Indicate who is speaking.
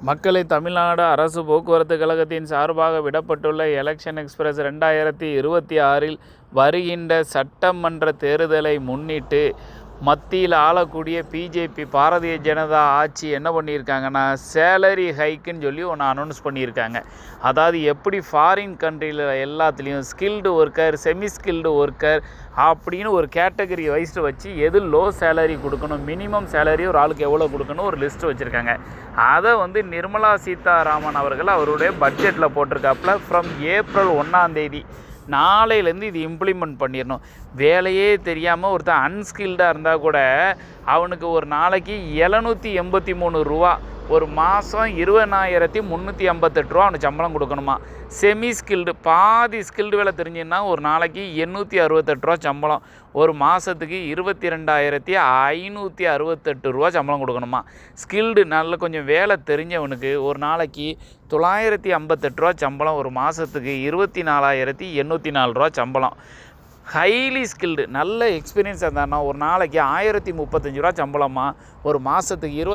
Speaker 1: மக்களை தமிழ்நாடு அரசு போக்குவரத்து கழகத்தின் சார்பாக விடப்பட்டுள்ள எலெக்ஷன் எக்ஸ்பிரஸ் 2026 வருகின்ற சட்டமன்ற தேர்தலை முன்னிட்டு மத்தியில் ஆளக்கூடிய பிஜேபி பாரதிய ஜனதா ஆட்சி என்ன பண்ணியிருக்காங்கன்னா சேலரி ஹைக்குன்னு சொல்லி ஒன்று அனௌன்ஸ் பண்ணியிருக்காங்க. அதாவது எப்படி ஃபாரின் கண்ட்ரியில் எல்லாத்துலேயும் skilled worker, semi skilled worker அப்படின்னு ஒரு கேட்டகரி வைஸ் வச்சு எது லோ சேலரி கொடுக்கணும், மினிமம் சேலரி ஒரு ஆளுக்கு எவ்வளோ கொடுக்கணும் ஒரு லிஸ்ட்டு வச்சுருக்காங்க. அதை நிர்மலா சீதாராமன் அவர்கள் அவருடைய பட்ஜெட்டில் போட்டிருக்காப்புல. ஃப்ரம் ஏப்ரல் 1 நாளையிலேருந்து இது இம்ப்ளிமெண்ட் பண்ணிடணும். வேலையே தெரியாமல் ஒருத்தன் அன்ஸ்கில்டாக இருந்தால் கூட அவனுக்கு ஒரு நாளைக்கு 783 ரூபா, ஒரு மாதம் 20,358 ரூபா அவனுக்கு சம்பளம் கொடுக்கணுமா. செமி ஸ்கில்டு பாதி ஸ்கில்டு வேலை தெரிஞ்சுன்னா ஒரு நாளைக்கு 868 ரூபா சம்பளம், ஒரு மாதத்துக்கு 22,568 ரூபா சம்பளம் கொடுக்கணுமா. ஸ்கில்டு நல்ல கொஞ்சம் வேலை தெரிஞ்சவனுக்கு ஒரு நாளைக்கு 958 ரூபா சம்பளம், ஒரு மாதத்துக்கு 24,804 ரூபா சம்பளம். ஹைலி ஸ்கில்டு நல்ல எக்ஸ்பீரியன்ஸ் இருந்தான்னா ஒரு நாளைக்கு 1,035 ரூபா சம்பளமாக, ஒரு மாதத்துக்கு